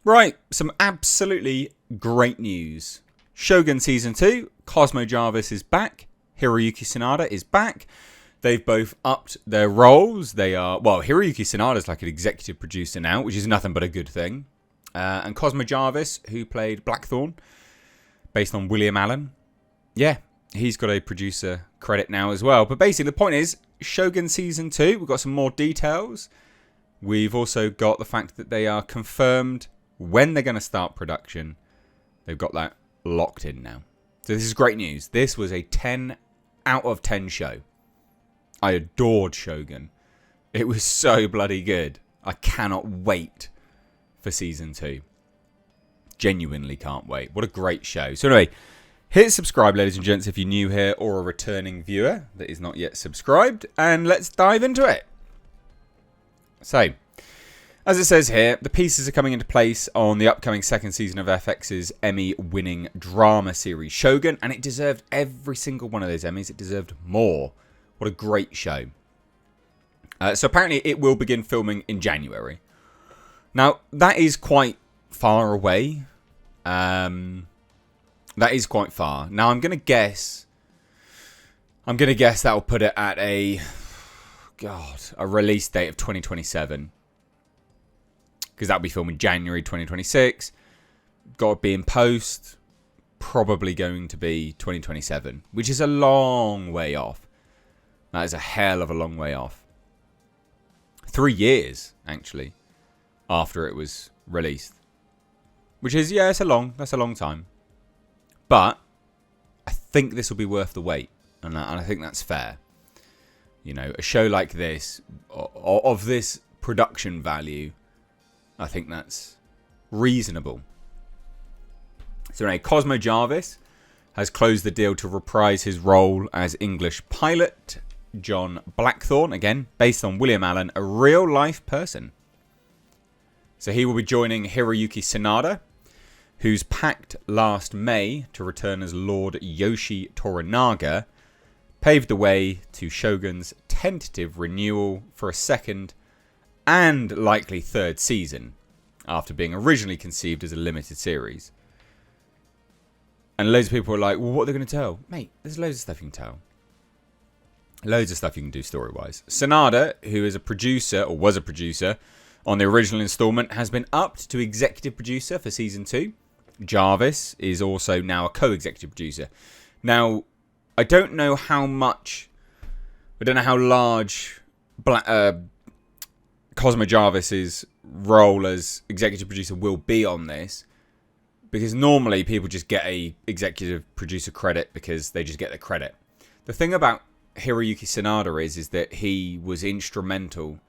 Right, some absolutely great news. Shogun Season 2, Cosmo Jarvis is back. Hiroyuki Sanada is back. They've both upped their roles. Hiroyuki Sanada's like an executive producer now, which is nothing but a good thing. And Cosmo Jarvis, who played Blackthorn, based on William Allen. Yeah, he's got a producer credit now as well. But basically, the point is, Shogun Season 2, we've got some more details. We've also got the fact that they are confirmed when they're going to start production. They've got that locked in now. So this is great news. This was a 10 out of 10 show. I adored Shogun. It was so bloody good. I cannot wait for Season 2. Genuinely can't wait. What a great show. So anyway, hit subscribe, ladies and gents, if you're new here or a returning viewer that is not yet subscribed. And let's dive into it. So, as it says here, the pieces are coming into place on the upcoming second season of FX's Emmy-winning drama series Shogun, and it deserved every single one of those Emmys. It deserved more. What a great show. So apparently it will begin filming in January. Now, that is quite far away. That is quite far. Now, I'm going to guess that will put it at a release date of 2027. Because that'll be filmed in January 2026. Got to be in post. Probably going to be 2027. Which is a long way off. That is a hell of a long way off. 3 years, actually, after it was released. Which is, that's a long time. But I think this will be worth the wait. And I think that's fair. You know, a show like this, of this production value, I think that's reasonable. So anyway, Cosmo Jarvis has closed the deal to reprise his role as English pilot John Blackthorn, again, based on William Allen, a real-life person. So he will be joining Hiroyuki Sanada, who's packed last May to return as Lord Yoshi Toranaga, paved the way to Shogun's tentative renewal for a second and likely third season, after being originally conceived as a limited series. And loads of people are like, well, what are they going to tell? Mate, there's loads of stuff you can tell. Loads of stuff you can do story-wise. Sanada, who is a producer, or was a producer, on the original installment, has been upped to executive producer for Season 2. Jarvis is also now a co-executive producer. Now, I don't know how large Cosmo Jarvis's role as executive producer will be on this, because normally people just get a executive producer credit because they just get the credit. The thing about Hiroyuki Sanada is that he was instrumental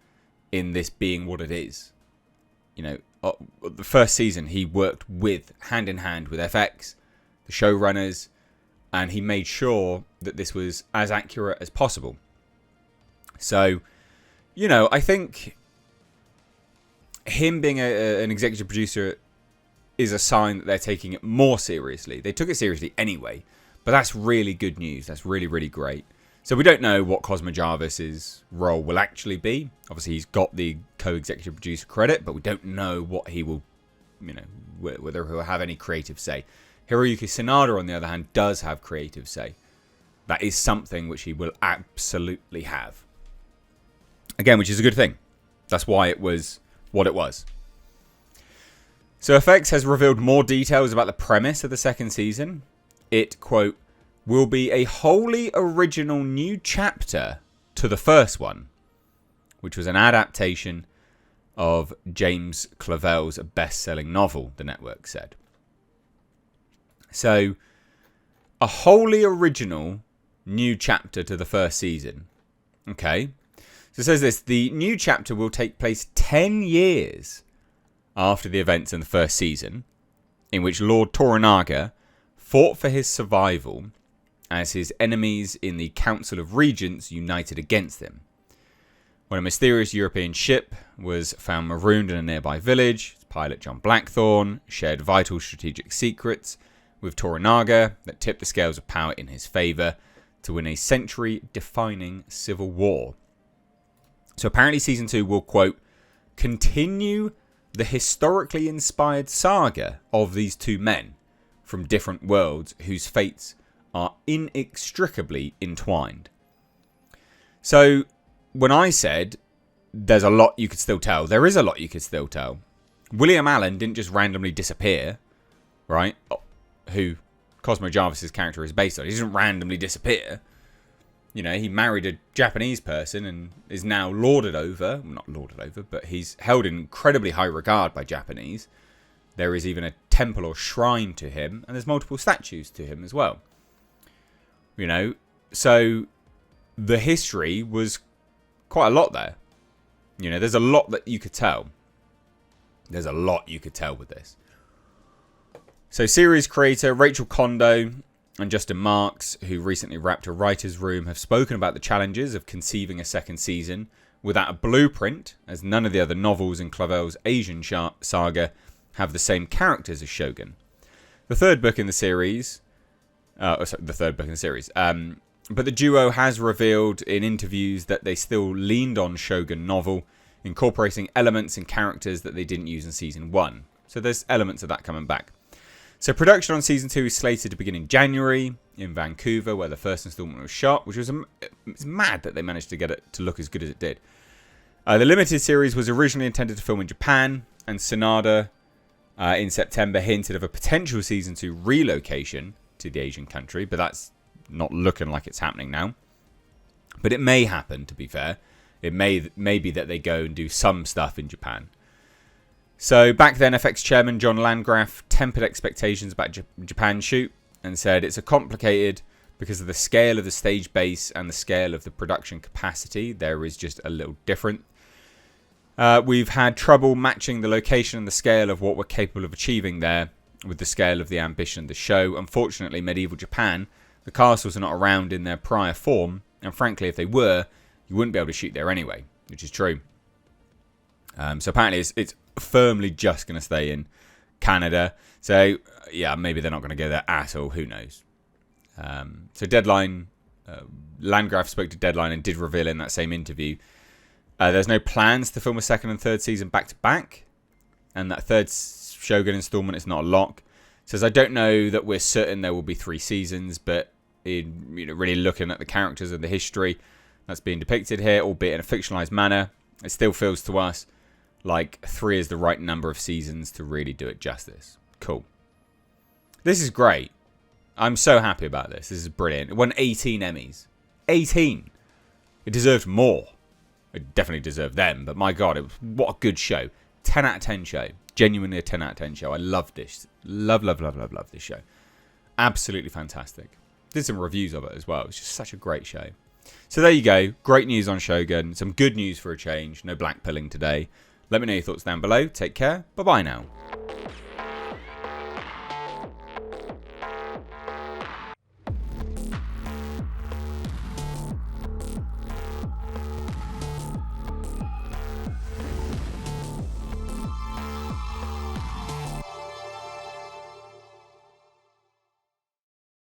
in this being what it is. You know, the first season he worked hand in hand with FX, the showrunners, and he made sure that this was as accurate as possible. So, you know, I think him being an executive producer is a sign that they're taking it more seriously. They took it seriously anyway, but that's really good news. That's really, really great. So we don't know what Cosmo Jarvis's role will actually be. Obviously, he's got the co-executive producer credit, but we don't know what he will, whether he'll have any creative say. Hiroyuki Sanada, on the other hand, does have creative say. That is something which he will absolutely have. Again, which is a good thing. That's why it was what it was. So FX has revealed more details about the premise of the second season. It, quote, will be a wholly original new chapter to the first one, which was an adaptation of James Clavell's best-selling novel, the network said. So, a wholly original new chapter to the first season. Okay. So it says this, the new chapter will take place 10 years after the events in the first season, in which Lord Toranaga fought for his survival as his enemies in the Council of Regents united against him. When a mysterious European ship was found marooned in a nearby village, its pilot John Blackthorn shared vital strategic secrets with Toranaga that tipped the scales of power in his favour to win a century-defining civil war. So apparently Season 2 will, quote, continue the historically inspired saga of these two men from different worlds whose fates are inextricably entwined. So when I said there's a lot you could still tell, there is a lot you could still tell. William Allen didn't just randomly disappear, right? Who Cosmo Jarvis's character is based on. He doesn't randomly disappear. You know, he married a Japanese person and is now lorded over. Well, not lorded over, but he's held in incredibly high regard by Japanese. There is even a temple or shrine to him, and there's multiple statues to him as well. You know, so the history was quite a lot there. You know, there's a lot that you could tell. There's a lot you could tell with this. So series creator Rachel Kondo and Justin Marks, who recently wrapped a writer's room, have spoken about the challenges of conceiving a second season without a blueprint, as none of the other novels in Clavel's Asian saga have the same characters as Shogun. The third book in the series... but the duo has revealed in interviews that they still leaned on Shogun novel, incorporating elements and characters that they didn't use in Season 1. So there's elements of that coming back. So production on Season 2 is slated to begin in January in Vancouver, where the first installment was shot, which was it's mad that they managed to get it to look as good as it did. The limited series was originally intended to film in Japan, and Sonada in September hinted of a potential Season 2 relocation to the Asian country, but that's not looking like it's happening now. But it may happen, to be fair. It may be that they go and do some stuff in Japan. So back then, FX chairman John Landgraf tempered expectations about Japan shoot and said it's a complicated because of the scale of the stage base and the scale of the production capacity. There is just a little different. We've had trouble matching the location and the scale of what we're capable of achieving there with the scale of the ambition of the show. Unfortunately, medieval Japan, the castles are not around in their prior form, and frankly, if they were, you wouldn't be able to shoot there anyway, which is true. So apparently it's firmly just going to stay in Canada. So, yeah, maybe they're not going to go there at all. Who knows? So Deadline, Landgraf spoke to Deadline and did reveal in that same interview there's no plans to film a second and third season back-to-back, and that third Shogun installment is not a lock. Says, I don't know that we're certain there will be 3 seasons, but really looking at the characters and the history that's being depicted here, albeit in a fictionalized manner, it still feels to us like 3 is the right number of seasons to really do it justice. Cool. This is great. I'm so happy about this. This is brilliant. It won 18 Emmys. 18! It deserved more. It definitely deserved them, but my God, what a good show. 10 out of 10 show. Genuinely a 10 out of 10 show. I love this. Love this show. Absolutely fantastic. Did some reviews of it as well. It's just such a great show. So there you go. Great news on Shogun. Some good news for a change. No black pilling today. Let me know your thoughts down below. Take care. Bye-bye now.